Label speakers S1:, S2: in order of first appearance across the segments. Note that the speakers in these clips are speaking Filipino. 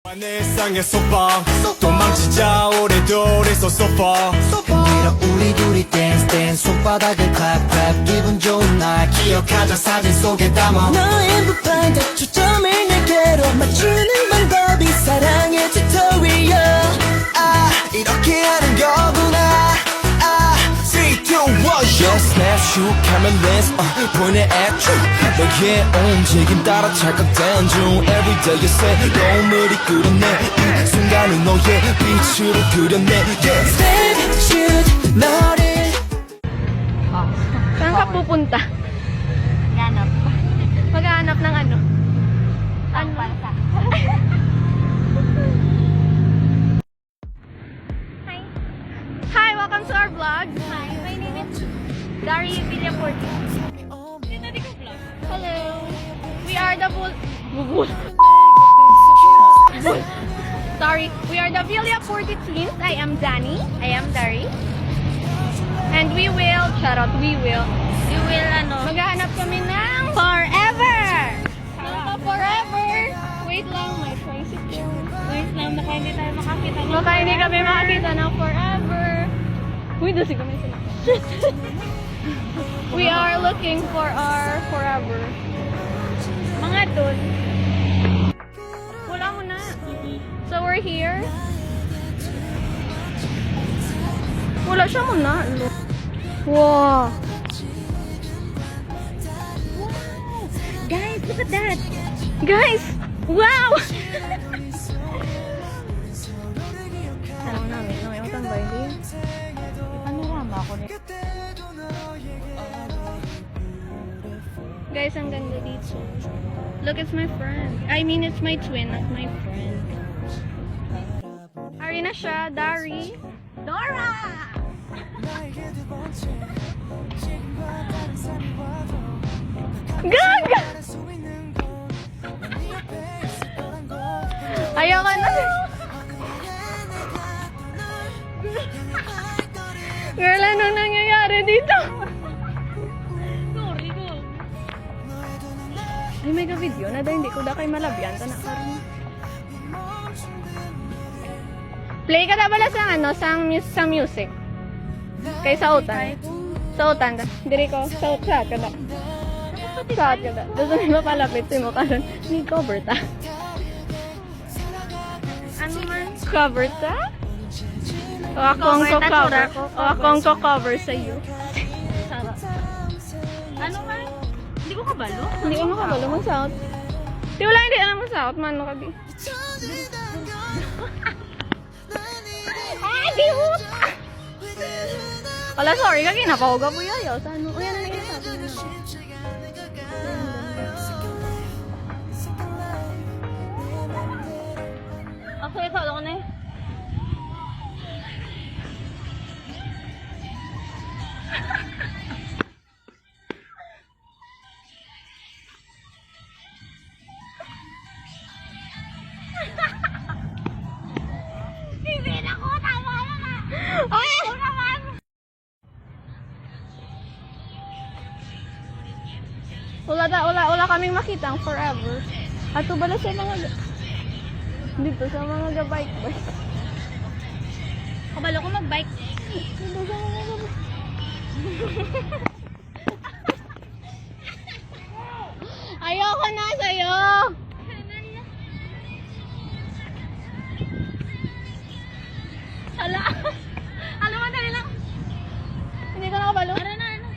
S1: 세상에서 봐 도망치자 오래도래서 소파
S2: 흔들어 우리 둘이 댄스 댄스 손바닥을 clap clap 기분 좋은 날 기억하자 사진 속에 담아 너의 무반짝 초점을 내게로 맞추는 방법이 사랑의 튜토리얼 아 이렇게 하는 거구나 아 3, 2, 1 Yes snapshot camera lens 보이네 액션 너의 움직임 따라 찰칵댄 중 Everyday you say 너무리 그렸네 이 순간을 너의 빛으로 그렸네 Yeah snapshot 너를
S3: Saan ka pupunta?
S4: Ganap.
S3: Maghahanap ng ano?
S4: Ang bansa. Hi.
S3: Hi! Welcome to our vlog.
S4: Hi. My name is
S3: Dari Villaporti. Hello! We are the Sorry. We are the Villaporti twins. I am Dani.
S4: I am Dari.
S3: And we will, we will.
S4: You will
S3: Maghahanap kami ng
S4: forever.
S3: forever. Wait lang, my tricycle.
S4: Wait lang, baka hindi tayo makakita ng
S3: Baka hindi kami
S4: forever.
S3: makakita ng forever. Uy, doon kami sila. We are looking for our forever.
S4: Mga dun.
S3: Wala mo na. So we're here. Wala siya muna. Wow.
S4: Guys, look at that.
S3: Guys! Wow! Tanong namin, no? Yung tambay din.
S4: Panorama ako nito.
S3: Guys, ang ganda dito. Look, it's my friend. I mean, it's my twin, not my friend. Ari na siya, Dari.
S4: Dora!
S3: Gag! Ayoko na. Girl, anong nangyayari dito?
S4: Sorry ko.
S3: Ay, may ka-video na dahil hindi ko da kay malabyan. Tana karon. Play ka na bala sa music. Kay sautan. Sautan da. Diri ko, saut ka da. Saut ka da. Gusto nyo mapalapit sa mo karon. Ni cover ta.
S4: Ano man?
S3: Cover ta? O akong
S4: Cover ta,
S3: ko-cover.
S4: sura ko,
S3: O akong ko-cover sa iyo.
S4: Sarap. Ano man? Hindi ko kabalo.
S3: Hindi ko makabalo mo saut. Di wala hindi alam mo saut. Mano ka di.
S4: Ah, di hut!
S3: Wala, sorry ka kinapahuga po yayo. Sa ano? O yan na lang sa atin.
S4: Ako, ikaw ako na eh. Hindi na ko, tama na.
S3: Ay!
S4: Ako naman.
S3: Wala kaming makita ang forever. Ato bala sa mga dito sa mga ga-bike.
S4: Kabalo ko mag-bike.
S3: Dito sa mga ga-bike. Ayoko na sa'yo!
S4: Hala. Ano man, dali lang.
S3: Hindi ko nakabalo.
S4: Ano na, ano?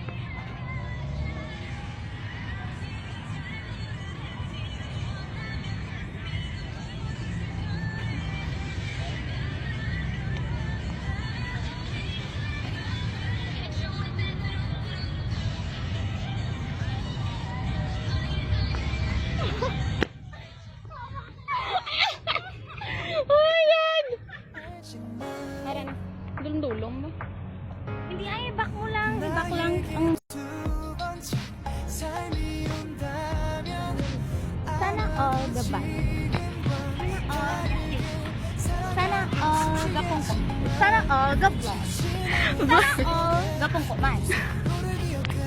S3: Oh my God! Aran, dulong-dulong mo.
S4: Hindi, ay, back mo lang. I-back lang. Sana all the bike. Sana all gapongko. Sana all gapong. Sana all gapongko man.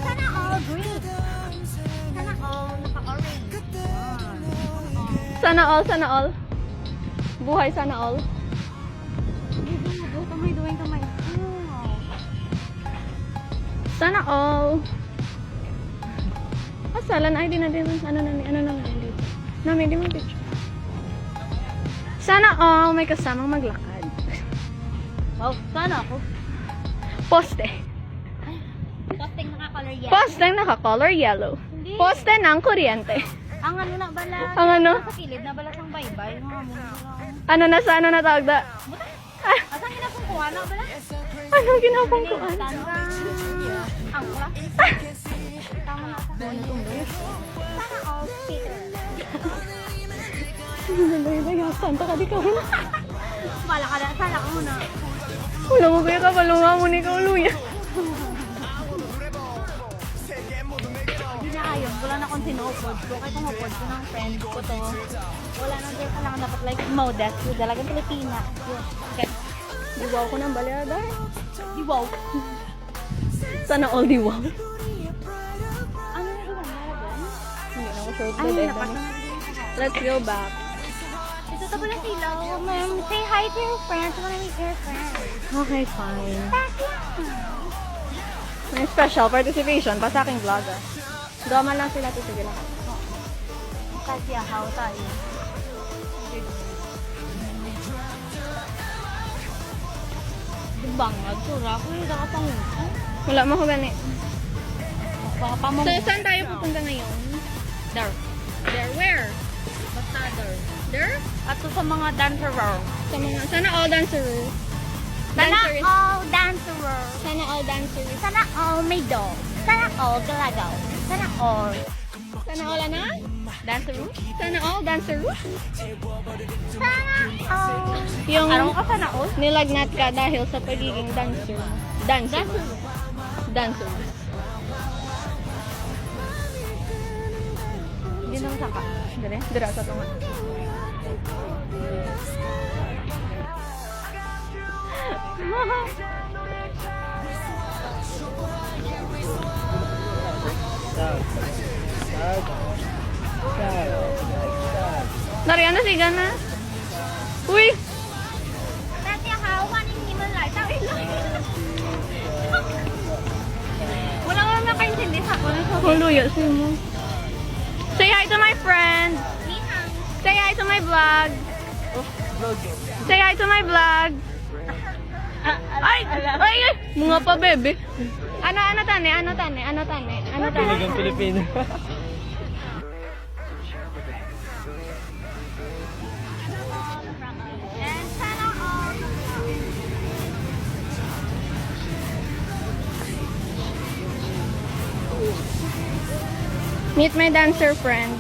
S4: Sana all green. Sana all naka-orange.
S3: Sana all, sana all. Buhay sana all.
S4: Kamay, duwing kamay.
S3: Sana all. Asalan ay di na din. Ano na dito. Namin di mo picture. Sana all may kasamang maglakad.
S4: Wow, sana ako.
S3: Poste.
S4: Posting naka-color yan.
S3: Poste naka-color yellow.
S4: Hindi.
S3: Poste ng kuryente.
S4: Ang ano na bala.
S3: Ang ano?
S4: Sa kilid na bala sang baybay. Mga muna.
S3: Ano na sa ano na tawag da?
S4: Asan ginapungkuhan na bala?
S3: Anong ginapangkuan?
S4: Tanda. Ang kula. Tama na sa. Sana all skater.
S3: Santa ka di ka muna.
S4: Bala ka na. Sana ka muna.
S3: Wala mo kaya ka, malunga mo ni ka uluya.
S4: Hindi na ayun. Wala na akong sinupod ko. Kahit umupod ko ng friend ko to. Wala na din kailangan dapat like modest. Yung dalagang Pilipina. Yun. Okay.
S3: Diwaw ko ng balyada.
S4: Di wow.
S3: Sana all diwaw.
S4: Ano na iwan? Meron?
S3: Hindi na ako sure.
S4: Ano yung napat na
S3: Let's go back.
S4: ito to pala sila. Ma'am, say hi to your friends. I wanna meet your friends.
S3: Okay, fine. May special participation pa sa aking vlog. Gama lang sila. Sige lang.
S4: Kasi how tayo. Bangag, sura ko. Hindi ka pang
S3: Wala mo ko gani.
S4: baka pa mo.
S3: So, saan tayo pupunta ngayon?
S4: There.
S3: There, where?
S4: Basta there.
S3: There?
S4: At to sa mga dancerer.
S3: Sana all dancer.
S4: Sana
S3: Dancers.
S4: all dancerer.
S3: Sana all dancers.
S4: Sana all may dog. Sana all galagaw. Sana all.
S3: Sana all ano? Dancer. Sana all dancer.
S4: Sana all.
S3: Yung
S4: Araw ka sana all?
S3: nilagnat ka dahil sa pagiging dancer. Dancer. Dancer.
S4: Hindi naman saka.
S3: Dire, dira sa tunga. Dari, ano si Gana? Uy!
S4: Kasi hawan yung himan lang. Tawin lang. Wala nga nakaintindi sa ako.
S3: Huluya siya mo. Say hi to my friend!
S4: Nihang.
S3: Say hi to my vlog! Say hi to my vlog! Ay! Ay! Mga pa, bebe. Ano tane?
S5: Piligang Pilipino.
S4: And sana all.
S3: Meet my dancer friend.